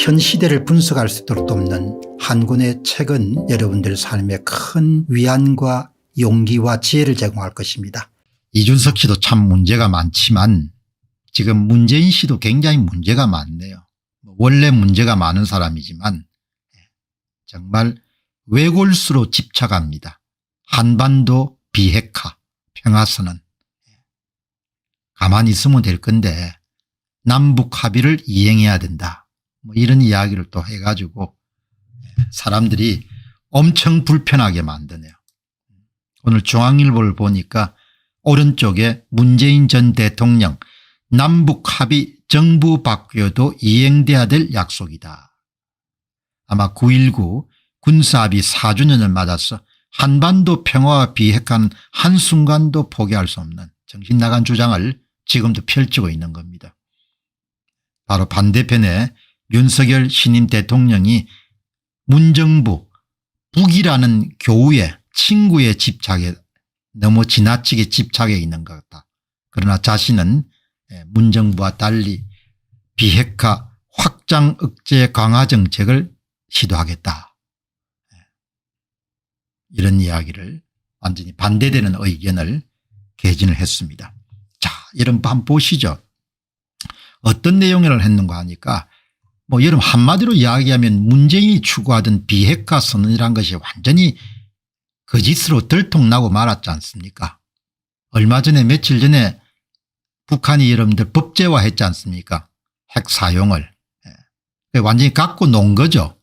현 시대를 분석할 수 있도록 돕는 한 권의 책은 여러분들 삶에 큰 위안과 용기와 지혜를 제공할 것입니다. 이준석 씨도 참 문제가 많지만 지금 문재인 씨도 굉장히 문제가 많네요. 원래 문제가 많은 사람이지만 정말 외골수로 집착합니다. 한반도 비핵화 평화선언 가만히 있으면 될 건데 남북 합의를 이행해야 된다. 이런 이야기를 또 해가지고 사람들이 엄청 불편하게 만드네요. 오늘 중앙일보를 보니까 오른쪽에 문재인 전 대통령 남북 합의 정부 바뀌어도 이행돼야 될 약속이다. 아마 9.19 군사합의 4주년을 맞아서 한반도 평화와 비핵화는 한순간도 포기할 수 없는 정신나간 주장을 지금도 펼치고 있는 겁니다. 바로 반대편에 윤석열 신임 대통령이 문정부 북이라는 교우의 친구의 집착에 너무 지나치게 집착해 있는 것 같다. 그러나 자신은 문정부와 달리 비핵화 확장 억제 강화 정책을 시도하겠다. 이런 이야기를 완전히 반대되는 의견을 개진을 했습니다. 자, 여러분 한번 보시죠. 어떤 내용을 했는가 하니까 여러분 한마디로 이야기하면 문재인이 추구하던 비핵화 선언이란 것이 완전히 거짓으로 들통나고 말았지 않습니까? 얼마 전에 며칠 전에 북한이 여러분들 법제화했지 않습니까? 핵 사용을. 완전히 갖고 논 거죠.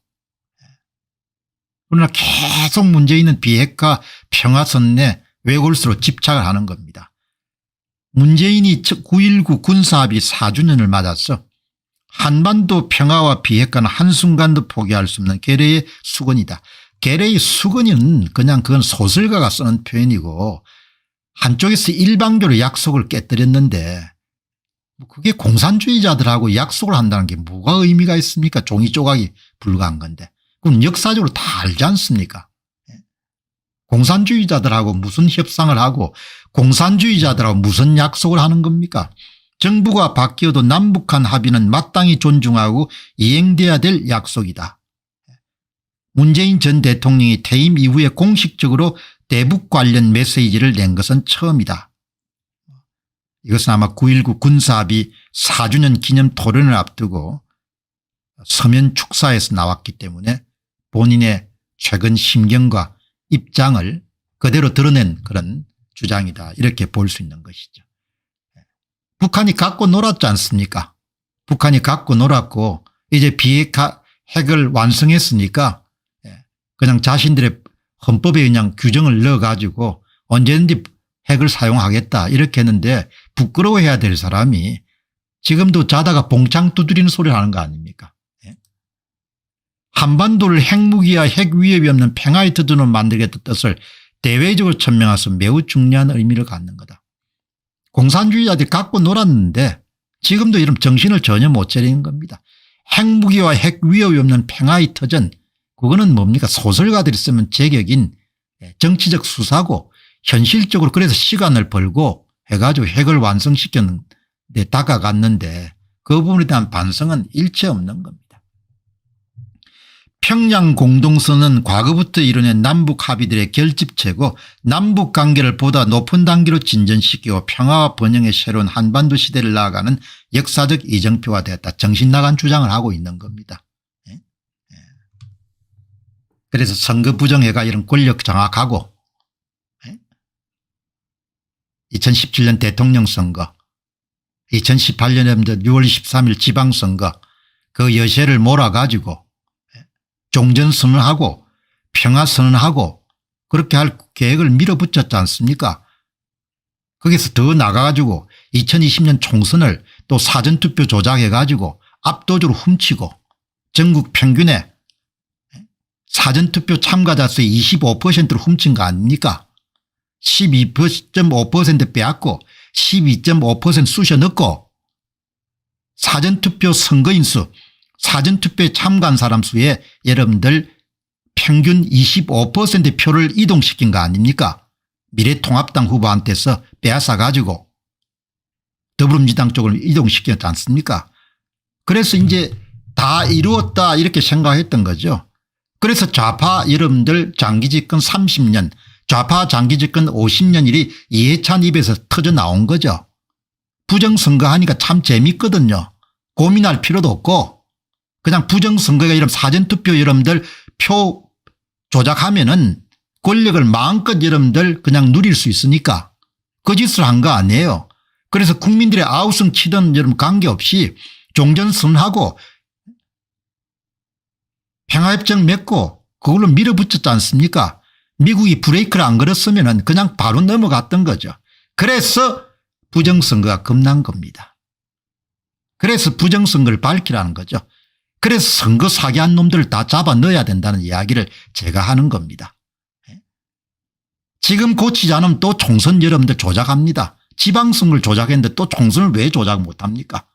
그러나 계속 문재인은 비핵화 평화선언에 외골수로 집착을 하는 겁니다. 문재인이 9.19 군사합의 4주년을 맞아서 한반도 평화와 비핵화는 한순간도 포기할 수 없는 계례의 수건이다. 계례의 수건은 그냥 그건 소설가가 쓰는 표현이고 한쪽에서 일방적으로 약속을 깨뜨렸는데 그게 공산주의자들하고 약속을 한다는 게 뭐가 의미가 있습니까? 종이 조각이 불과한 건데. 그럼 역사적으로 다 알지 않습니까? 공산주의자들하고 무슨 협상을 하고 공산주의자들하고 무슨 약속을 하는 겁니까? 정부가 바뀌어도 남북한 합의는 마땅히 존중하고 이행돼야 될 약속이다. 문재인 전 대통령이 퇴임 이후에 공식적으로 대북 관련 메시지를 낸 것은 처음이다. 이것은 아마 9.19 군사합의 4주년 기념 토론을 앞두고 서면 축사에서 나왔기 때문에 본인의 최근 심경과 입장을 그대로 드러낸 그런 주장이다. 이렇게 볼 수 있는 것이죠. 북한이 갖고 놀았지 않습니까? 북한이 갖고 놀았고 이제 비핵화 핵을 완성했으니까 그냥 자신들의 헌법에 그냥 규정을 넣어가지고 언제든지 핵을 사용하겠다 이렇게 했는데 부끄러워해야 될 사람이 지금도 자다가 봉창 두드리는 소리를 하는 거 아닙니까? 한반도를 핵무기와 핵 위협이 없는 평화의 터전으로 만들겠다는 뜻을 대외적으로 천명해서 매우 중요한 의미를 갖는 거다. 공산주의자들이 갖고 놀았는데 지금도 이런 정신을 전혀 못 차리는 겁니다. 핵무기와 핵 위협이 없는 평화의 터전 그거는 뭡니까? 소설가들이 쓰면 제격인 정치적 수사고 현실적으로 그래서 시간을 벌고 해가지고 핵을 완성시켰는데 다가갔는데 그 부분에 대한 반성은 일체 없는 겁니다. 평양 공동선언은 과거부터 이뤄낸 남북 합의들의 결집체고 남북 관계를 보다 높은 단계로 진전시키고 평화와 번영의 새로운 한반도 시대를 나아가는 역사적 이정표가 되었다. 정신나간 주장을 하고 있는 겁니다. 그래서 선거 부정회가 이런 권력 장악하고 2017년 대통령 선거 2018년 6월 23일 지방선거 그 여세를 몰아가지고 종전선언하고 평화선언하고 그렇게 할 계획을 밀어붙였지 않습니까? 거기서 더 나가가지고 2020년 총선을 또 사전투표 조작해가지고 압도적으로 훔치고 전국 평균에 사전투표 참가자 수의 25%를 훔친 거 아닙니까? 12.5% 빼앗고 12.5% 쑤셔 넣고 사전투표 선거인 수 사전투표에 참가한 사람 수에 여러분들 평균 25%의 표를 이동시킨 거 아닙니까? 미래통합당 후보한테서 빼앗아 가지고 더불어민주당 쪽으로 이동시켰지 않습니까? 그래서 이제 다 이루었다 이렇게 생각했던 거죠. 그래서 좌파 여러분들 장기 집권 30년 좌파 장기 집권 50년일이 이해찬 입에서 터져 나온 거죠. 부정선거하니까 참 재밌거든요. 고민할 필요도 없고 그냥 부정선거가 이런 사전투표 여러분들 표 조작하면은 권력을 마음껏 여러분들 그냥 누릴 수 있으니까 그 짓을 한 거 아니에요. 그래서 국민들의 아우성 치든 여러분 관계없이 종전선언하고 평화협정 맺고 그걸로 밀어붙였지 않습니까? 미국이 브레이크를 안 걸었으면 그냥 바로 넘어갔던 거죠. 그래서 부정선거가 겁난 겁니다. 그래서 부정선거를 밝히라는 거죠. 그래서 선거 사기한 놈들을 다 잡아 넣어야 된다는 이야기를 제가 하는 겁니다. 지금 고치지 않으면 또 총선 여러분들 조작합니다. 지방선거를 조작했는데 또 총선을 왜 조작 못합니까?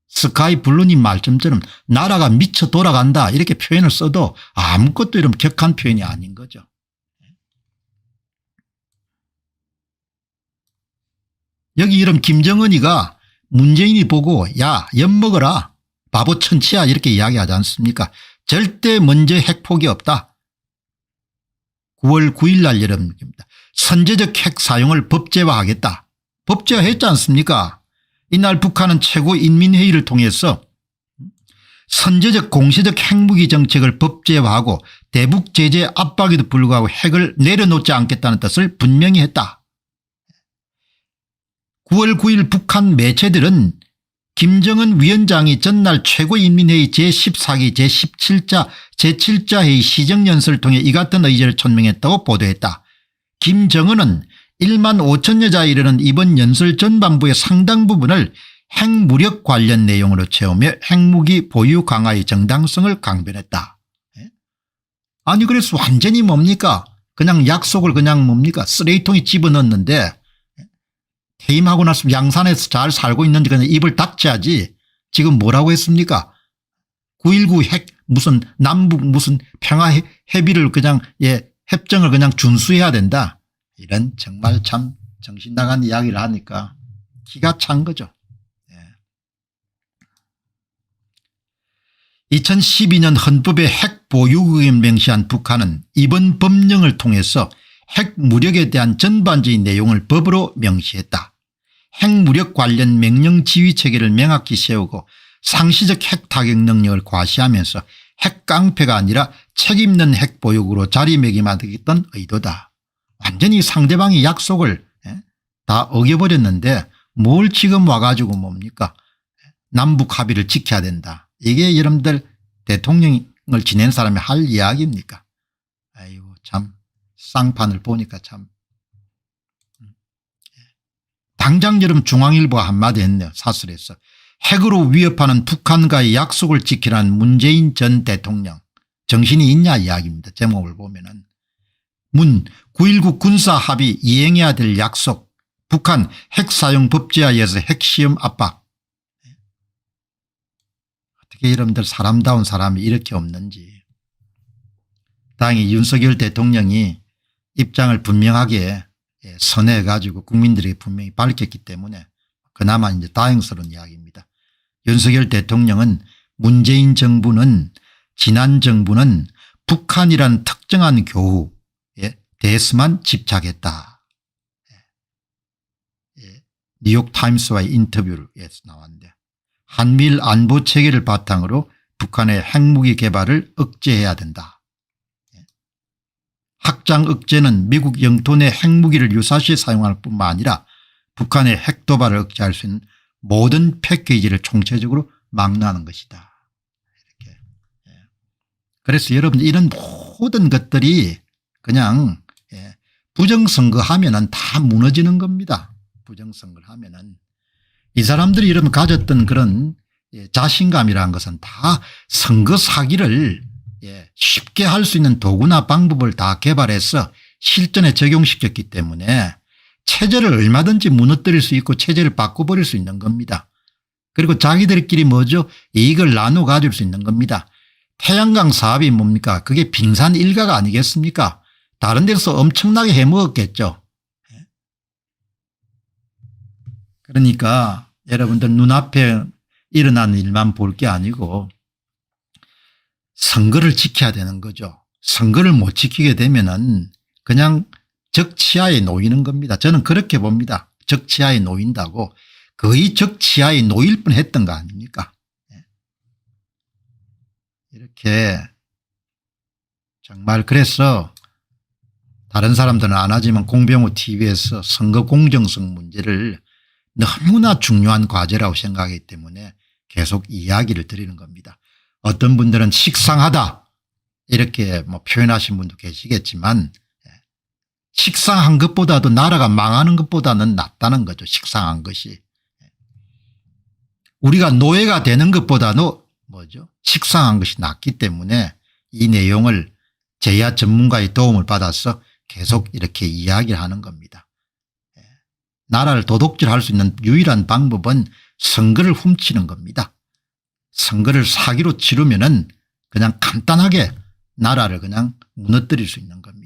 스카이 블루님 말씀처럼 나라가 미쳐 돌아간다 이렇게 표현을 써도 아무것도 이런 격한 표현이 아닌 거죠. 여기 이런 김정은이가 문재인이 보고 야 엿먹어라 바보 천치야 이렇게 이야기하지 않습니까? 절대 먼저 핵폭이 없다. 9월 9일 날 여러분입니다. 선제적 핵 사용을 법제화하겠다. 법제화했지 않습니까? 이날 북한은 최고인민회의를 통해서 선제적 공세적 핵무기 정책을 법제화하고 대북 제재 압박에도 불구하고 핵을 내려놓지 않겠다는 뜻을 분명히 했다. 9월 9일 북한 매체들은 김정은 위원장이 전날 최고인민회의 제14기 제7자 회의 시정연설을 통해 이 같은 의지를 천명했다고 보도했다. 김정은은 1만 5천여 이르는 이번 연설 전반부의 상당 부분을 핵무력 관련 내용으로 채우며 핵무기 보유 강화의 정당성을 강변했다. 아니 그래서 완전히 뭡니까? 그냥 약속을 그냥 뭡니까? 쓰레기통에 집어넣었는데 퇴임하고 나서 양산에서 잘 살고 있는데 그냥 입을 닥쳐야지 지금 뭐라고 했습니까? 9.19 핵 무슨 남북 무슨 평화 협의를 그냥 협정을 그냥 준수해야 된다. 이런 정말 참 정신 나간 이야기를 하니까 기가 찬 거죠. 2012년 헌법에 핵 보유국에 명시한 북한은 이번 법령을 통해서 핵무력에 대한 전반적인 내용을 법으로 명시했다. 핵무력 관련 명령 지휘 체계를 명확히 세우고 상시적 핵 타격 능력을 과시하면서 핵깡패가 아니라 책임있는 핵보유국으로 자리매김하겠다는 의도다. 완전히 상대방의 약속을 다 어겨버렸는데 뭘 지금 와가지고 뭡니까? 남북 합의를 지켜야 된다. 이게 여러분들 대통령을 지낸 사람이 할 이야기입니까? 아이고 참 쌍판을 보니까 참. 당장 여러분 중앙일보가 한마디 했네요. 사설에서. 핵으로 위협하는 북한과의 약속을 지키라는 문재인 전 대통령. 정신이 있냐 이야기입니다. 제목을 보면은. 9.19 군사합의 이행해야 될 약속. 북한 핵사용 법제화에서 핵시험 압박. 어떻게 여러분들 사람다운 사람이 이렇게 없는지. 다행히 윤석열 대통령이 입장을 분명하게 선회해 가지고 국민들에게 분명히 밝혔기 때문에 그나마 이제 다행스러운 이야기입니다. 윤석열 대통령은 문재인 정부는 지난 정부는 북한이란 특정한 교후에 대해서만 집착했다. 뉴욕타임스와의 인터뷰에서 나왔는데 한미일 안보 체계를 바탕으로 북한의 핵무기 개발을 억제해야 된다. 확장 억제는 미국 영토 내 핵무기를 유사시 사용할 뿐만 아니라 북한의 핵도발을 억제할 수 있는 모든 패키지를 총체적으로 막론하는 것이다. 이렇게. 그래서 여러분 이런 모든 것들이 그냥 부정선거하면은 다 무너지는 겁니다. 부정선거를 하면은 이 사람들이 이러면 가졌던 그런 자신감이라는 것은 다 선거 사기를 쉽게 할 수 있는 도구나 방법을 다 개발해서 실전에 적용시켰기 때문에 체제를 얼마든지 무너뜨릴 수 있고 체제를 바꿔버릴 수 있는 겁니다. 그리고 자기들끼리 뭐죠? 이익을 나눠 가질 수 있는 겁니다. 태양광 사업이 뭡니까? 그게 빙산 일가가 아니겠습니까? 다른 데서 엄청나게 해먹었겠죠. 그러니까 여러분들 눈앞에 일어나는 일만 볼 게 아니고 선거를 지켜야 되는 거죠. 선거를 못 지키게 되면은 그냥 적치하에 놓이는 겁니다. 저는 그렇게 봅니다. 적치하에 놓인다고. 거의 적치하에 놓일 뻔했던 거 아닙니까? 이렇게 정말 그래서 다른 사람들은 안 하지만 공병호 TV에서 선거 공정성 문제를 너무나 중요한 과제라고 생각하기 때문에 계속 이야기를 드리는 겁니다. 어떤 분들은 식상하다 이렇게 뭐 표현하신 분도 계시겠지만 식상한 것보다도 나라가 망하는 것보다는 낫다는 거죠. 식상한 것이. 우리가 노예가 되는 것보다는 뭐죠? 식상한 것이 낫기 때문에 이 내용을 제야 전문가의 도움을 받아서 계속 이렇게 이야기를 하는 겁니다. 나라를 도둑질할 수 있는 유일한 방법은 선거를 훔치는 겁니다. 선거를 사기로 치르면은 그냥 간단하게 나라를 그냥 무너뜨릴 수 있는 겁니다.